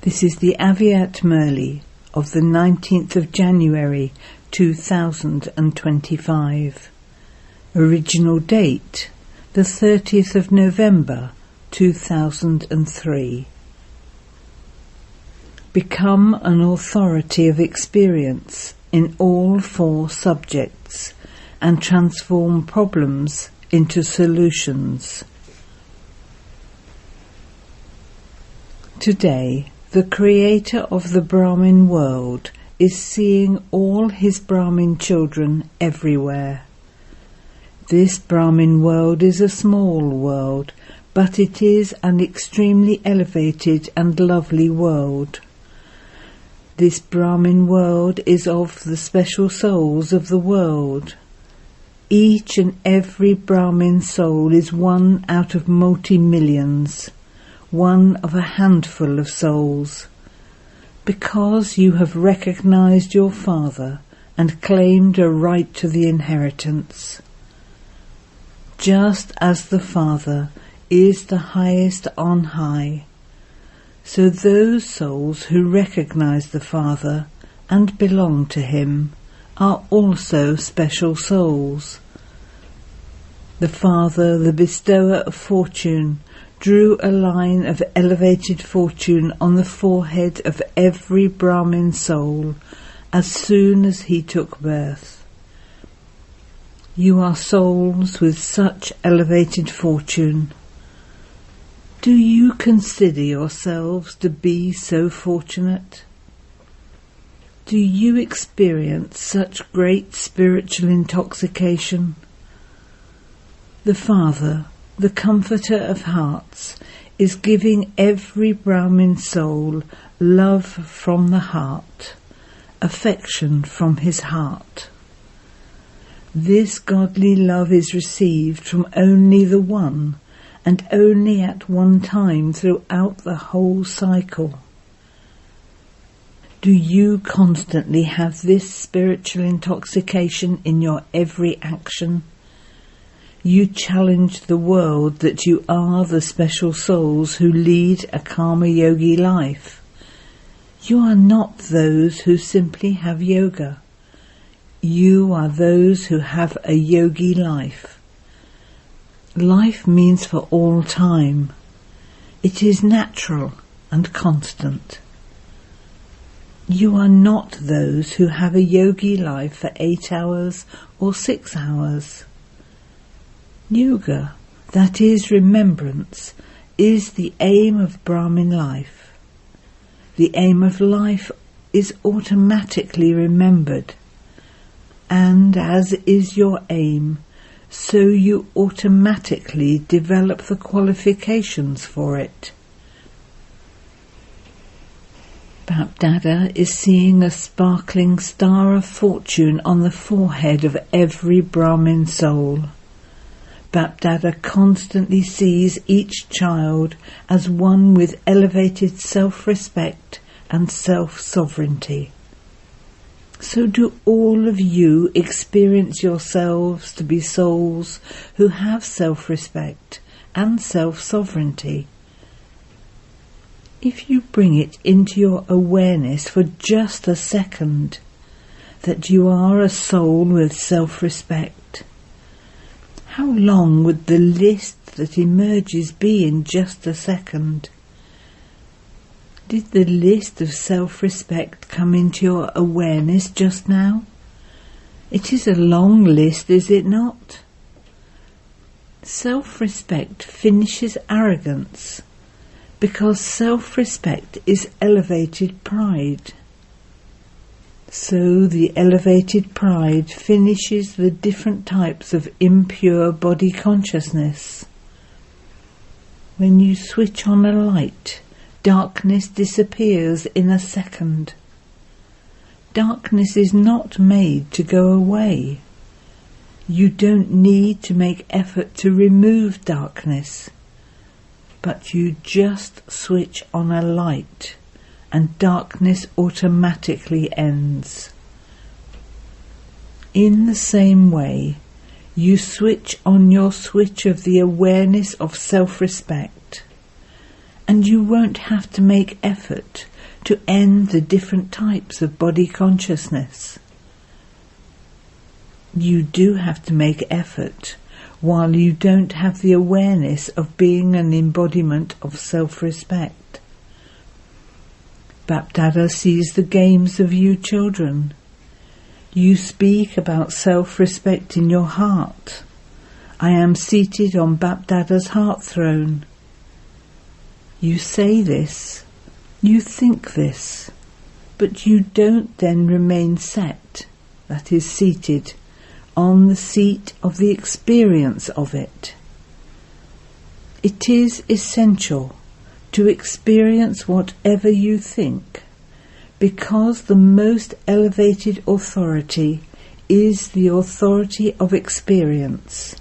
This is the Aviat Murli of the 19th of January 2025. Original date the 30th of November 2003. Become an authority of experience in all four subjects and transform problems into solutions. Today, the creator of the Brahmin world is seeing all his Brahmin children everywhere. This Brahmin world is a small world, but it is an extremely elevated and lovely world. This Brahmin world is of the special souls of the world. Each and every Brahmin soul is one out of multi-millions, one of a handful of souls. Because you have recognized your father and claimed a right to the inheritance. Just as the Father is the highest on high, so those souls who recognize the Father and belong to him are also special souls. The Father, the bestower of fortune, drew a line of elevated fortune on the forehead of every Brahmin soul as soon as he took birth. You are souls with such elevated fortune. Do you consider yourselves to be so fortunate? Do you experience such great spiritual intoxication? The Father, the Comforter of Hearts, is giving every Brahmin soul love from the heart, affection from his heart. This godly love is received from only the one, and only at one time throughout the whole cycle. Do you constantly have this spiritual intoxication in your every action? You challenge the world that you are the special souls who lead a karma yogi life. You are not those who simply have yoga. You are those who have a yogi life. Life means for all time. It is natural and constant. You are not those who have a yogi life for 8 hours or 6 hours. Yoga, that is remembrance, is the aim of Brahmin life. The aim of life is automatically remembered, and as is your aim, so you automatically develop the qualifications for it. Bapdada is seeing a sparkling star of fortune on the forehead of every Brahmin soul. Bapdada constantly sees each child as one with elevated self-respect and self-sovereignty. So do all of you experience yourselves to be souls who have self-respect and self-sovereignty. If you bring it into your awareness for just a second, that you are a soul with self-respect, how long would the list that emerges be in just a second? Did the list of self-respect come into your awareness just now? It is a long list, is it not? Self-respect finishes arrogance, because self-respect is elevated pride. So the elevated pride finishes the different types of impure body consciousness. When you switch on a light, darkness disappears in a second. Darkness is not made to go away. You don't need to make effort to remove darkness, but you just switch on a light and darkness automatically ends. In the same way, you switch on your switch of the awareness of self-respect, and you won't have to make effort to end the different types of body consciousness. You do have to make effort while you don't have the awareness of being an embodiment of self-respect. Bapdada sees the games of you children. You speak about self-respect in your heart. I am seated on Bapdada's heart throne. You say this, you think this, but you don't then remain set, that is seated, on the seat of the experience of it. It is essential to experience whatever you think, because the most elevated authority is the authority of experience.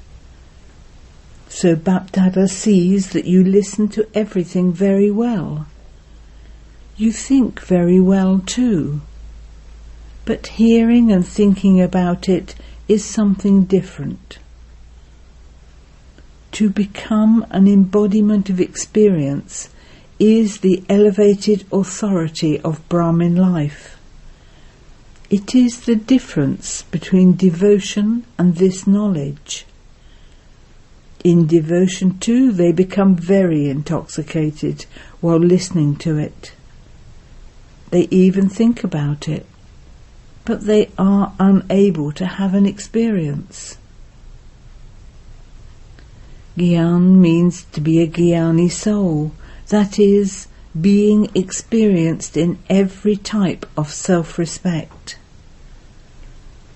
So Bapdada sees that you listen to everything very well. You think very well too. But hearing and thinking about it is something different. To become an embodiment of experience is the elevated authority of Brahmin life. It is the difference between devotion and this knowledge. In devotion too, they become very intoxicated while listening to it. They even think about it, but they are unable to have an experience. Gyan means to be a Gyani soul, that is, being experienced in every type of self-respect.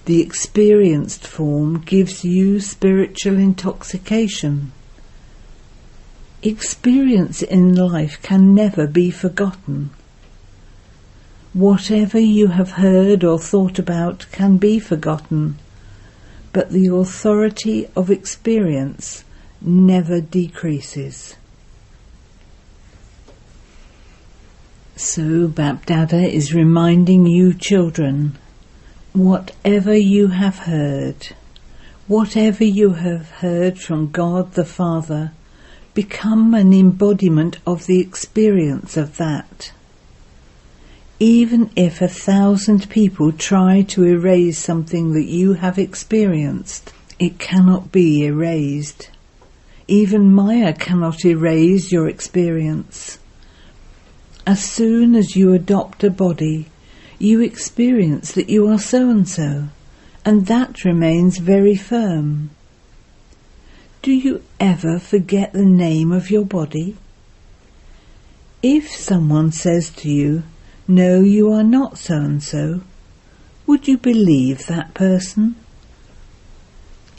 The experienced form gives you spiritual intoxication. Experience in life can never be forgotten. Whatever you have heard or thought about can be forgotten, but the authority of experience never decreases. So Bapdada is reminding you children, whatever you have heard from God the Father, become an embodiment of the experience of that. Even if 1,000 people try to erase something that you have experienced, it cannot be erased. Even Maya cannot erase your experience. As soon as you adopt a body, you experience that you are so-and-so, and that remains very firm. Do you ever forget the name of your body? If someone says to you, "No, you are not so-and-so," would you believe that person?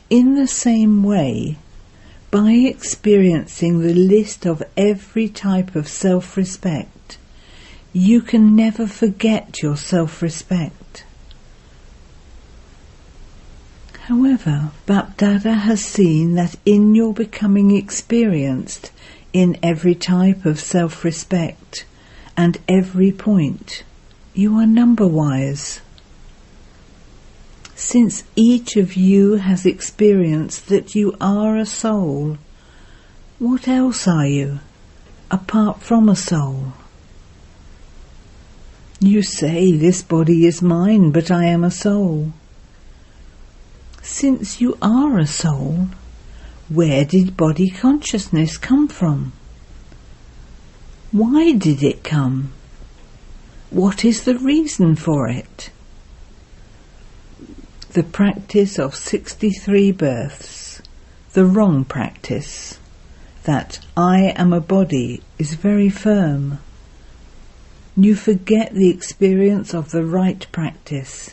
In the same way, by experiencing the list of every type of self-respect, you can never forget your self-respect. However, Bapdada has seen that in your becoming experienced in every type of self-respect and every point, you are number-wise. Since each of you has experienced that you are a soul, what else are you, apart from a soul? You say, "This body is mine, but I am a soul." Since you are a soul, where did body consciousness come from? Why did it come? What is the reason for it? The practice of 63 births, the wrong practice, that I am a body, is very firm. You forget the experience of the right practice.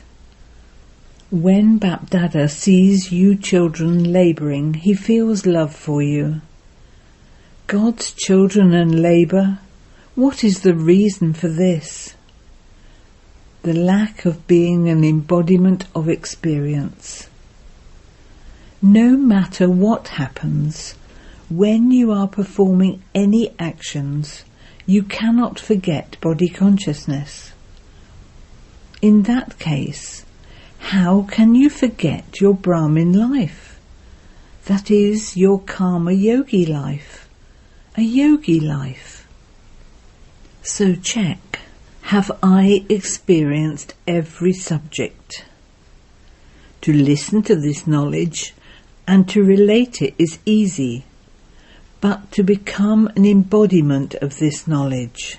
When Bapdada sees you children labouring, he feels love for you. God's children and labour, what is the reason for this? The lack of being an embodiment of experience. No matter what happens, when you are performing any actions, you cannot forget body consciousness. In that case, how can you forget your Brahmin life? That is, your karma yogi life, a yogi life. So check, have I experienced every subject? To listen to this knowledge and to relate it is easy, but to become an embodiment of this knowledge...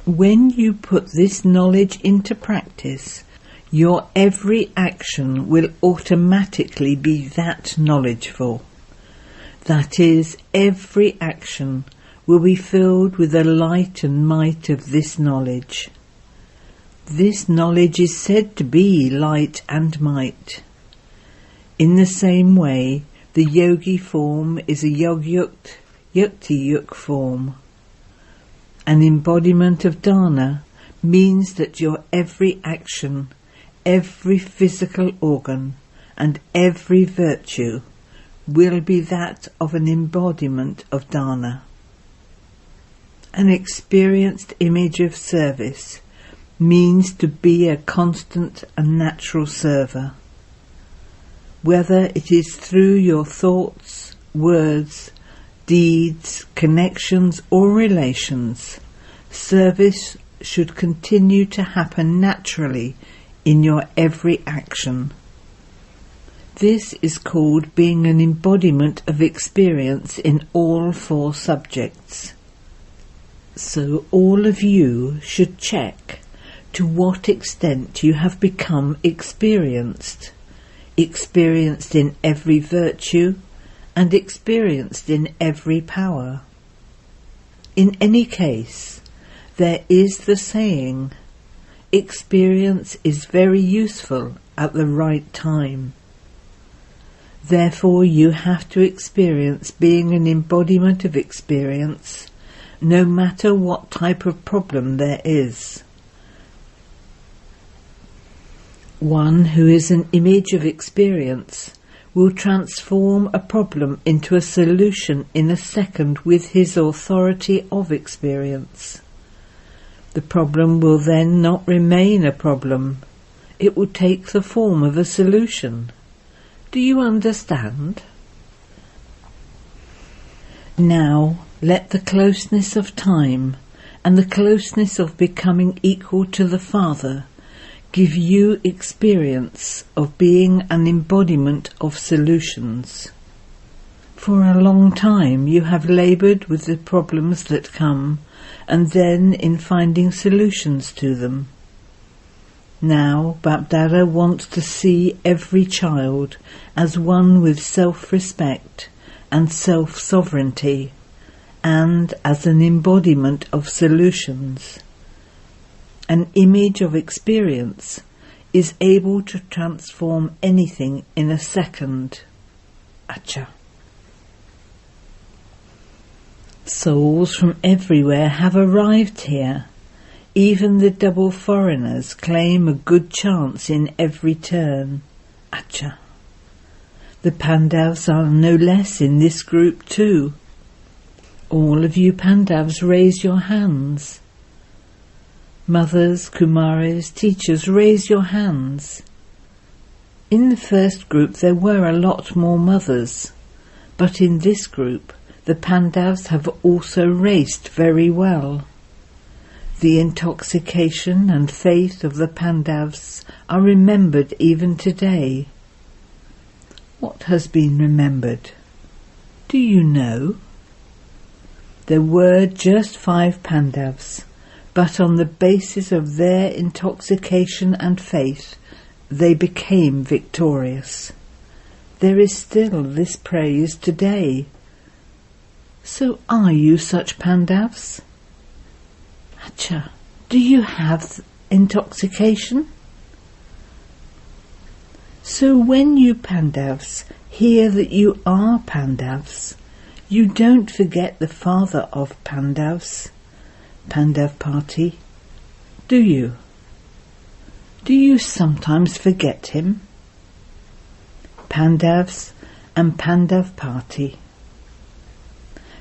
When you put this knowledge into practice, your every action will automatically be that knowledgeful. That is, every action will be filled with the light and might of this knowledge. This knowledge is said to be light and might. In the same way, the yogi form is a yukti-yuk form. An embodiment of dana means that your every action, every physical organ, and every virtue will be that of an embodiment of dana. An experienced image of service means to be a constant and natural server. Whether it is through your thoughts, words, deeds, connections or relations, service should continue to happen naturally in your every action. This is called being an embodiment of experience in all four subjects. So all of you should check to what extent you have become experienced in every virtue and experienced in every power. In any case, there is the saying, experience is very useful at the right time. Therefore you have to experience being an embodiment of experience, no matter what type of problem there is. One who is an image of experience will transform a problem into a solution in a second with his authority of experience. The problem will then not remain a problem. It will take the form of a solution. Do you understand? Now let the closeness of time and the closeness of becoming equal to the Father give you experience of being an embodiment of solutions. For a long time you have laboured with the problems that come and then in finding solutions to them. Now Bapdada wants to see every child as one with self-respect and self-sovereignty and as an embodiment of solutions. An image of experience is able to transform anything in a second. Acha. Souls from everywhere have arrived here. Even the double foreigners claim a good chance in every turn. Acha. The Pandavas are no less in this group too. All of you Pandavas raise your hands. Mothers, Kumaris, teachers, raise your hands. In the first group there were a lot more mothers, but in this group the Pandavas have also raced very well. The intoxication and faith of the Pandavas are remembered even today. What has been remembered? Do you know? There were just 5 Pandavas, but on the basis of their intoxication and faith, they became victorious. There is still this praise today. So are you such Pandavas? Acha, do you have intoxication? So when you Pandavas hear that you are Pandavas, you don't forget the father of Pandavas, Pandav Party, do you? Do you sometimes forget him? Pandavas and Pandav Party.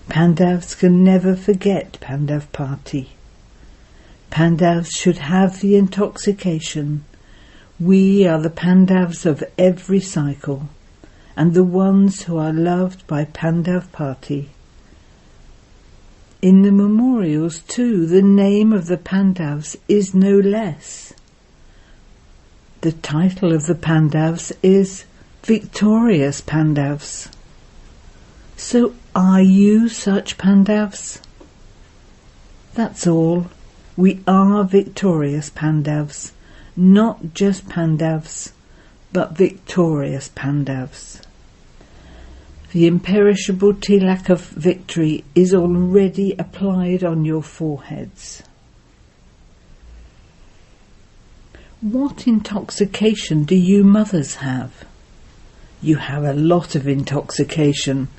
Pandavas can never forget Pandav Party. Pandavas should have the intoxication. We are the Pandavas of every cycle, and the ones who are loved by Pandav Party. In the memorials too, the name of the Pandavs is no less. The title of the Pandavs is Victorious Pandavs. So are you such Pandavs? That's all. We are victorious Pandavs, not just Pandavs, but victorious Pandavs. The imperishable tilak of victory is already applied on your foreheads. What intoxication do you mothers have? You have a lot of intoxication.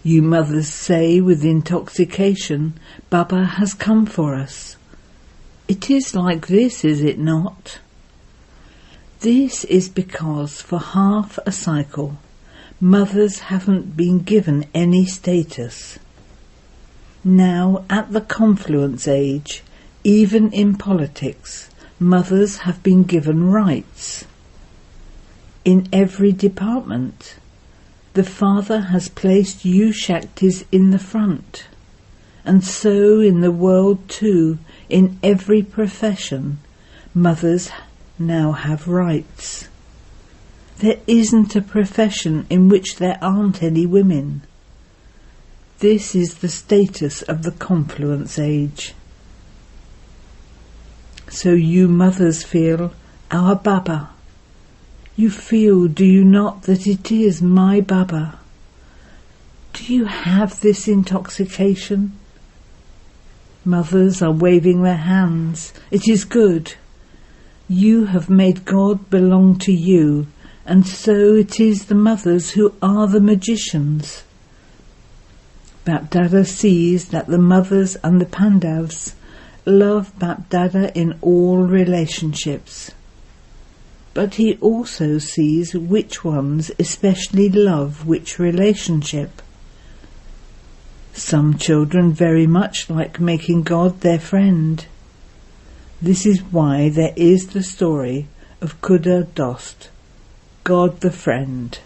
You mothers say with intoxication, Baba has come for us. It is like this, is it not? This is because for half a cycle, mothers haven't been given any status. Now, at the confluence age, even in politics, mothers have been given rights. In every department, the father has placed you Shaktis in the front, and so in the world too, in every profession, mothers now have rights. There isn't a profession in which there aren't any women. This is the status of the confluence age. So you mothers feel, our Baba. You feel, do you not, that it is my Baba? Do you have this intoxication? Mothers are waving their hands. It is good. You have made God belong to you, and so it is the mothers who are the magicians. Bapdada sees that the mothers and the Pandavs love Bapdada in all relationships. But he also sees which ones especially love which relationship. Some children very much like making God their friend. This is why there is the story of Khuda Dost, God the friend.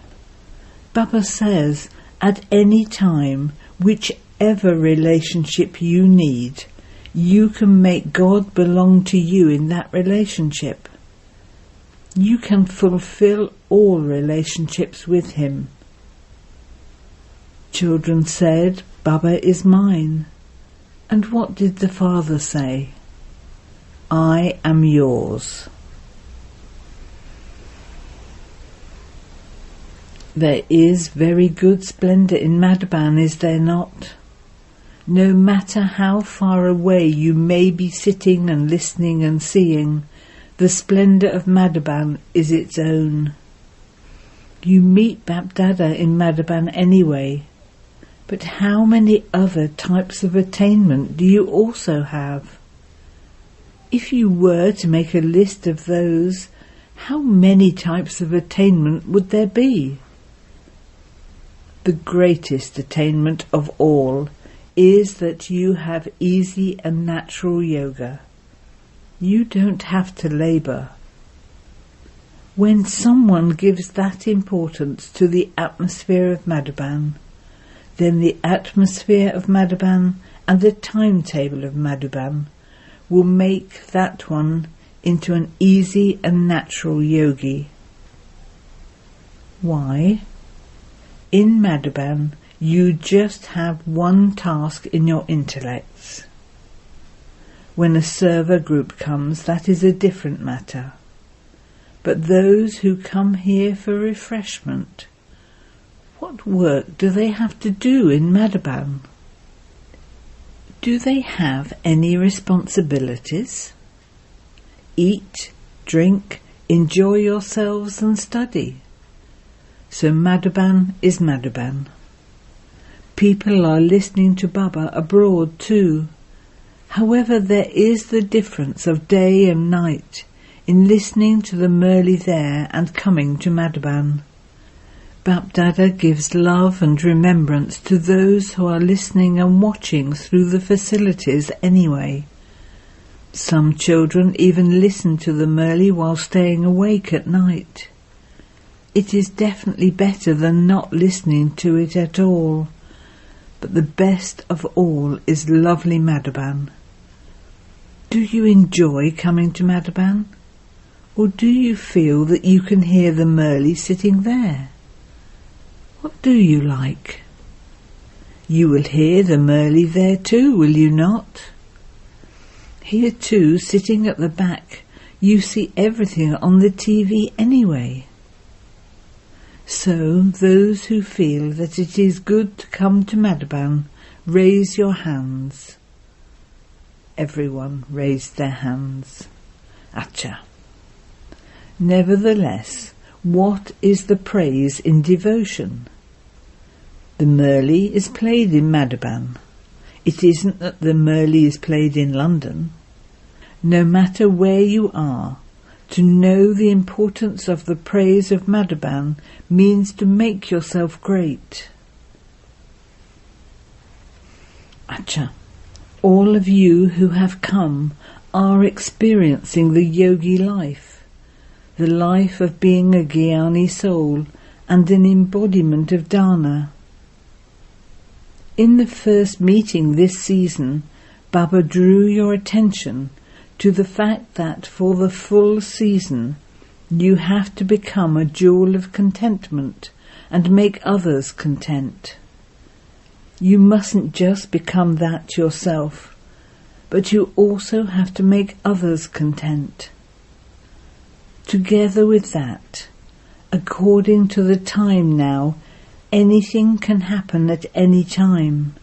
Baba says, at any time, whichever relationship you need, you can make God belong to you in that relationship. You can fulfill all relationships with him. Children said, Baba is mine. And what did the father say? I am yours. There is very good splendour in Madhaban, is there not? No matter how far away you may be sitting and listening and seeing, the splendour of Madhaban is its own. You meet Bapdada in Madhaban anyway, but how many other types of attainment do you also have? If you were to make a list of those, how many types of attainment would there be? The greatest attainment of all is that you have easy and natural yoga. You don't have to labour. When someone gives that importance to the atmosphere of Madhaban, then the atmosphere of Madhaban and the timetable of Madhaban will make that one into an easy and natural yogi. Why? In Madhaban, you just have one task in your intellects. When a server group comes, that is a different matter. But those who come here for refreshment, what work do they have to do in Madhaban? Do they have any responsibilities? Eat, drink, enjoy yourselves and study. So Madhaban is Madhaban. People are listening to Baba abroad too. However, there is the difference of day and night in listening to the Murli there and coming to Madhaban. Bapdada gives love and remembrance to those who are listening and watching through the facilities anyway. Some children even listen to the Murli while staying awake at night. It is definitely better than not listening to it at all. but the best of all is lovely Madhaban. Do you enjoy coming to Madhaban? Or do you feel that you can hear the Murli sitting there? What do you like? You will hear the Murli there too, will you not? Here too, sitting at the back, you see everything on the TV anyway. So those who feel that it is good to come to Madhaban, raise your hands. Everyone raised their hands. Acha. Nevertheless, what is the praise in devotion? The Murli is played in Madhaban. It isn't that the Murli is played in London. No matter where you are, to know the importance of the praise of Madhaban means to make yourself great. Acha. All of you who have come are experiencing the yogi life, the life of being a Gyani soul and an embodiment of Dharna. In the first meeting this season, Baba drew your attention to the fact that for the full season you have to become a jewel of contentment and make others content. You mustn't just become that yourself, but you also have to make others content. Together with that, according to the time now, anything can happen at any time.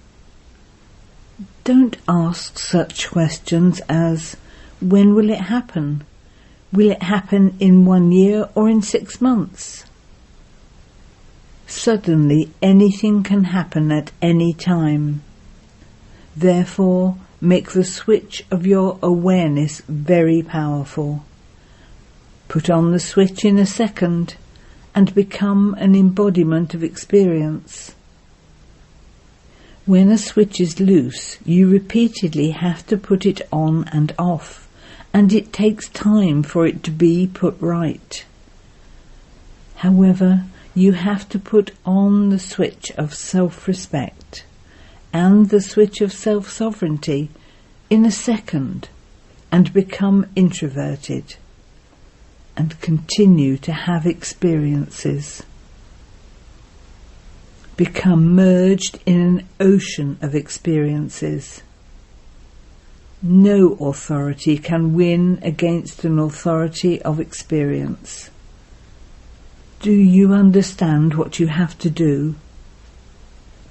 Don't ask such questions as, when will it happen? Will it happen in 1 year or in 6 months? Suddenly anything can happen at any time. Therefore, make the switch of your awareness very powerful. Put on the switch in a second and become an embodiment of experience. When a switch is loose, you repeatedly have to put it on and off, and it takes time for it to be put right. However, you have to put on the switch of self-respect and the switch of self-sovereignty in a second and become introverted and continue to have experiences. Become merged in an ocean of experiences. No authority can win against an authority of experience. Do you understand what you have to do?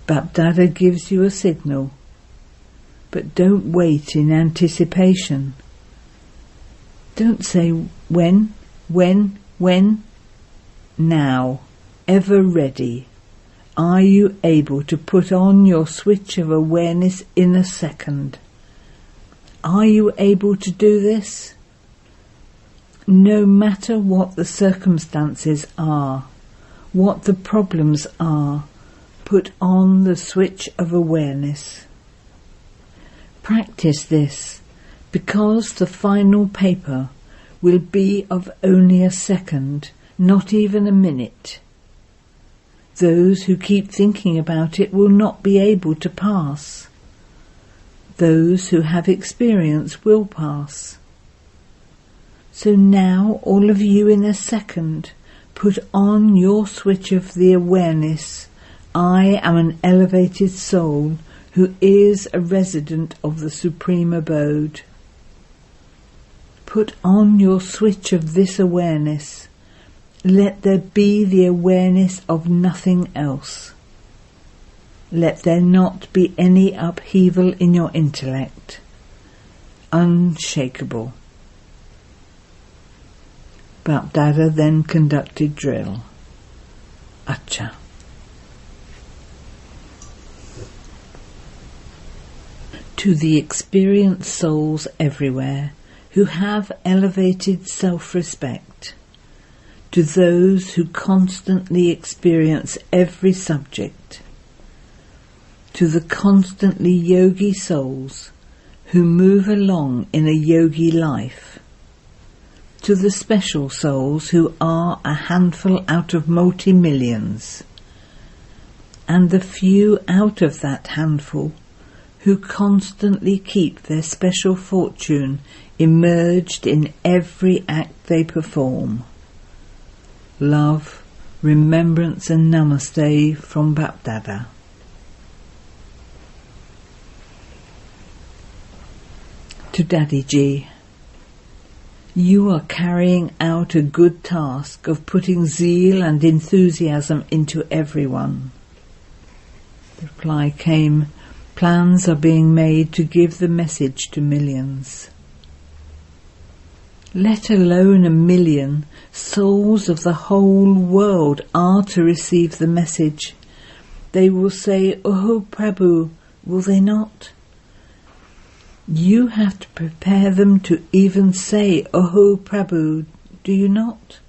Bapdada gives you a signal, but don't wait in anticipation. Don't say when. Now, ever ready. Are you able to put on your switch of awareness in a second? Are you able to do this? No matter what the circumstances are, what the problems are, put on the switch of awareness. Practice this, because the final paper will be of only a second, not even a minute. Those who keep thinking about it will not be able to pass. Those who have experience will pass. So now, all of you in a second, put on your switch of the awareness. I am an elevated soul who is a resident of the Supreme Abode. Put on your switch of this awareness. Let there be the awareness of nothing else. Let there not be any upheaval in your intellect. Unshakable. Bapdada then conducted drill. Acha. To the experienced souls everywhere who have elevated self-respect, to those who constantly experience every subject, to the constantly yogi souls who move along in a yogi life, to the special souls who are a handful out of multi-millions, and the few out of that handful who constantly keep their special fortune immersed in every act they perform. Love, remembrance and namaste from Bapdada. To Daddy G. You are carrying out a good task of putting zeal and enthusiasm into everyone. The reply came, plans are being made to give the message to millions. Let alone 1 million, souls of the whole world are to receive the message. They will say, "Oh Prabhu," will they not? You have to prepare them to even say, "Oh Prabhu," do you not?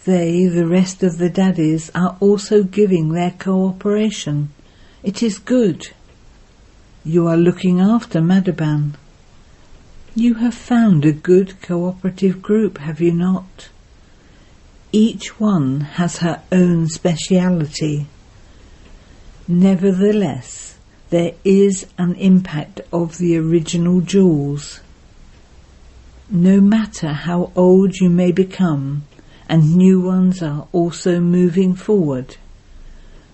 They, the rest of the daddies, are also giving their cooperation. It is good. You are looking after Madhaban. You have found a good cooperative group, have you not? Each one has her own speciality. Nevertheless, there is an impact of the original jewels. No matter how old you may become, and new ones are also moving forward,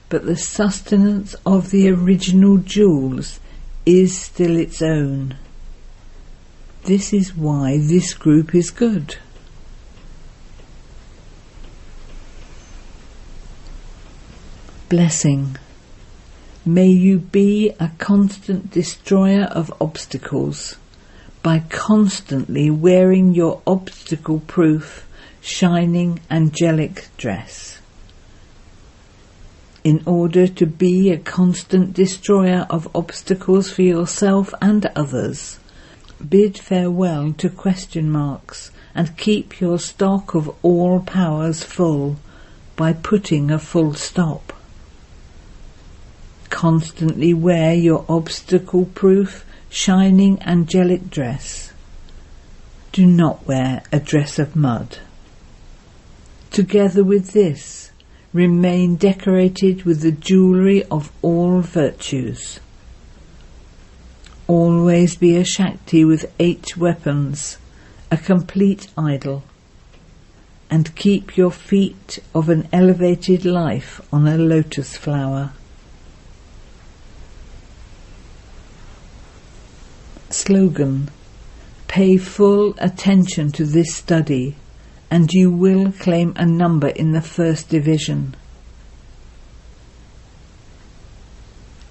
but the sustenance of the original jewels is still its own. This is why this group is good. Blessing. May you be a constant destroyer of obstacles by constantly wearing your obstacle-proof, shining angelic dress. In order to be a constant destroyer of obstacles for yourself and others, bid farewell to question marks and keep your stock of all powers full by putting a full stop. Constantly wear your obstacle-proof, shining angelic dress. Do not wear a dress of mud. Together with this, remain decorated with the jewellery of all virtues. Always be a Shakti with 8 weapons, a complete idol, and keep your feet of an elevated life on a lotus flower. Slogan. Pay full attention to this study and you will claim a number in the first division.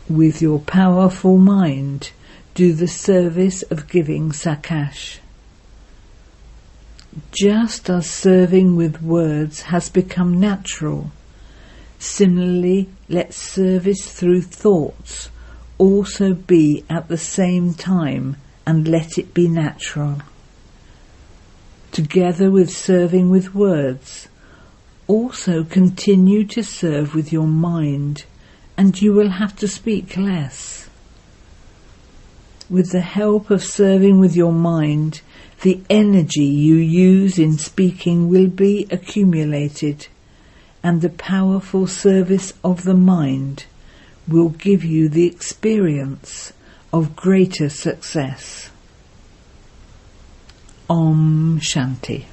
With your powerful mind, do the service of giving Sakash. Just as serving with words has become natural, similarly let service through thoughts also be at the same time, and let it be natural. Together with serving with words, also continue to serve with your mind, and you will have to speak less. With the help of serving with your mind, the energy you use in speaking will be accumulated, and the powerful service of the mind will give you the experience of greater success. Om Shanti.